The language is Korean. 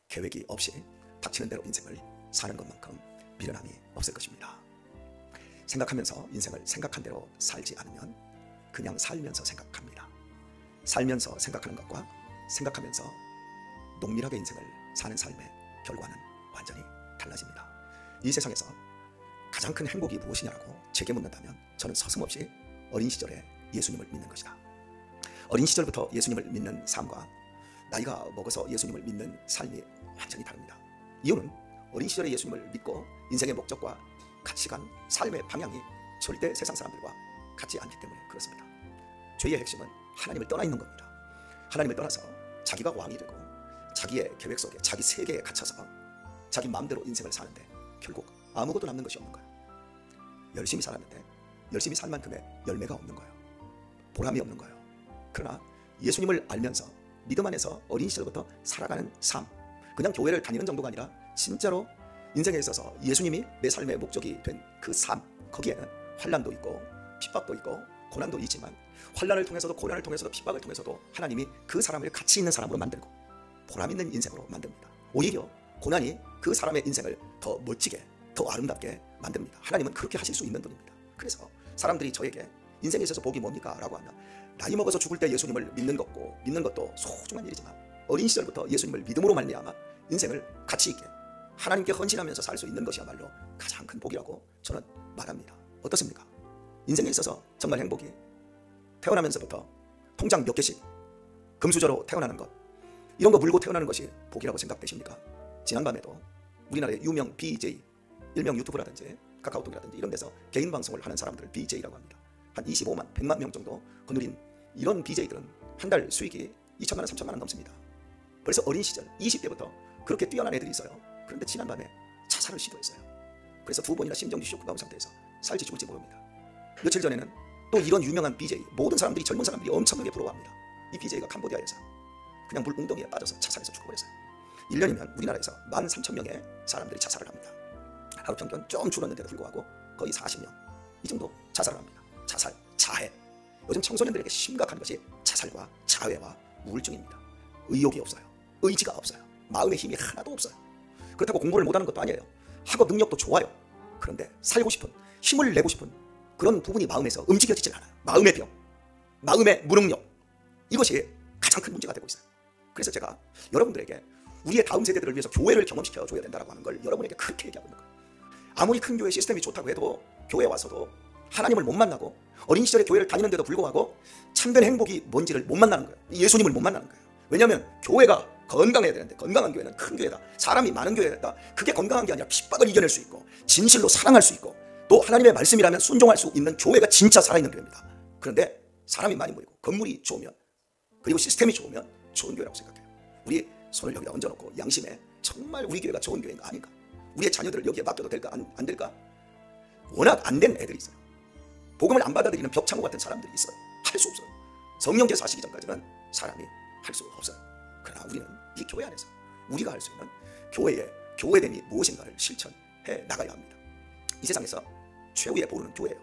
계획이 없이 닥치는 대로 인생을 사는 것만큼 미련함이 없을 것입니다. 생각하면서 인생을 생각한 대로 살지 않으면 그냥 살면서 생각합니다. 살면서 생각하는 것과 생각하면서 농밀하게 인생을 사는 삶의 결과는 완전히 달라집니다. 이 세상에서 가장 큰 행복이 무엇이냐라고 제게 묻는다면 저는 서슴없이 어린 시절에 예수님을 믿는 것이다. 어린 시절부터 예수님을 믿는 삶과 나이가 먹어서 예수님을 믿는 삶이 완전히 다릅니다. 이유는 어린 시절에 예수님을 믿고 인생의 목적과 가치관, 삶의 방향이 절대 세상 사람들과 같지 않기 때문에 그렇습니다. 죄의 핵심은 하나님을 떠나 있는 겁니다. 하나님을 떠나서 자기가 왕이 되고 자기의 계획 속에 자기 세계에 갇혀서 자기 마음대로 인생을 사는데 결국 아무것도 남는 것이 없는 거예요. 열심히 살았는데 열심히 살 만큼의 열매가 없는 거예요. 보람이 없는 거예요. 그러나 예수님을 알면서 믿음 안에서 어린 시절부터 살아가는 삶, 그냥 교회를 다니는 정도가 아니라 진짜로 인생에 있어서 예수님이 내 삶의 목적이 된 그 삶, 거기에는 환난도 있고 핍박도 있고 고난도 있지만 환난을 통해서도 고난을 통해서도 핍박을 통해서도 하나님이 그 사람을 가치 있는 사람으로 만들고 보람 있는 인생으로 만듭니다. 오히려 고난이 그 사람의 인생을 더 멋지게, 더 아름답게 만듭니다. 하나님은 그렇게 하실 수 있는 분입니다. 그래서 사람들이 저에게 인생에 있어서 복이 뭡니까? 라고 하면 나이 먹어서 죽을 때 예수님을 믿는 것도 소중한 일이지만 어린 시절부터 예수님을 믿음으로 말미암아 인생을 가치 있게 하나님께 헌신하면서 살 수 있는 것이야말로 가장 큰 복이라고 저는 말합니다. 어떻습니까? 인생에 있어서 정말 행복이 태어나면서부터 통장 몇 개씩 금수저로 태어나는 것, 이런 거 물고 태어나는 것이 복이라고 생각되십니까? 지난밤에도 우리나라의 유명 BJ, 일명 유튜브라든지 카카오톡이라든지 이런 데서 개인 방송을 하는 사람들을 BJ라고 합니다. 한 25만, 100만 명 정도 거느린 이런 BJ들은 한 달 수익이 2천만 원, 3천만 원 넘습니다. 벌써 어린 시절 20대부터 그렇게 뛰어난 애들이 있어요. 그런데 지난밤에 자살을 시도했어요. 그래서 2번이나 심정지 쇼크가 온 상태에서 살지 죽을지 모릅니다. 며칠 전에는 또 이런 유명한 BJ, 모든 사람들이, 젊은 사람들이 엄청나게 부러워합니다. 이 BJ가 캄보디아에서 그냥 물 웅덩이에 빠져서 자살해서 죽어버렸어요. 1년이면 우리나라에서 13,000명의 사람들이 자살을 합니다. 하루 평균 좀 줄었는데도 불구하고 거의 40명 이 정도 자살을 합니다. 자살, 자해. 요즘 청소년들에게 심각한 것이 자살과 자해와 우울증입니다. 의욕이 없어요. 의지가 없어요. 마음의 힘이 하나도 없어요. 그렇다고 공부를 못하는 것도 아니에요. 학업 능력도 좋아요. 그런데 살고 싶은, 힘을 내고 싶은 그런 부분이 마음에서 움직여지질 않아요. 마음의 병, 마음의 무능력, 이것이 가장 큰 문제가 되고 있어요. 그래서 제가 여러분들에게 우리의 다음 세대들을 위해서 교회를 경험시켜줘야 된다고 하는 걸 여러분에게 그렇게 얘기하고 있는 거예요. 아무리 큰 교회 시스템이 좋다고 해도 교회에 와서도 하나님을 못 만나고 어린 시절에 교회를 다니는데도 불구하고 참된 행복이 뭔지를 못 만나는 거예요. 예수님을 못 만나는 거예요. 왜냐하면 교회가 건강해야 되는데 건강한 교회는 큰 교회다. 사람이 많은 교회다. 그게 건강한 게 아니라 핍박을 이겨낼 수 있고 진실로 사랑할 수 있고 또 하나님의 말씀이라면 순종할 수 있는 교회가 진짜 살아있는 교회입니다. 그런데 사람이 많이 모이고 건물이 좋으면 그리고 시스템이 좋으면 좋은 교회라고 생각해요. 우리 손을 여기다 얹어놓고 양심에 정말 우리 교회가 좋은 교회인가 아닌가, 우리의 자녀들을 여기에 맡겨도 될까 안 될까, 워낙 안 된 애들이 있어요. 복음을 안 받아들이는 벽창호 같은 사람들이 있어요. 할 수 없어요. 성령께서 하시기 전까지는 사람이 할 수 없어요. 그러나 우리는 이 교회 안에서 우리가 할 수 있는 교회의 교회됨이 무엇인가를 실천해 나가야 합니다. 이 세상에서 최후의 보루는 교회예요.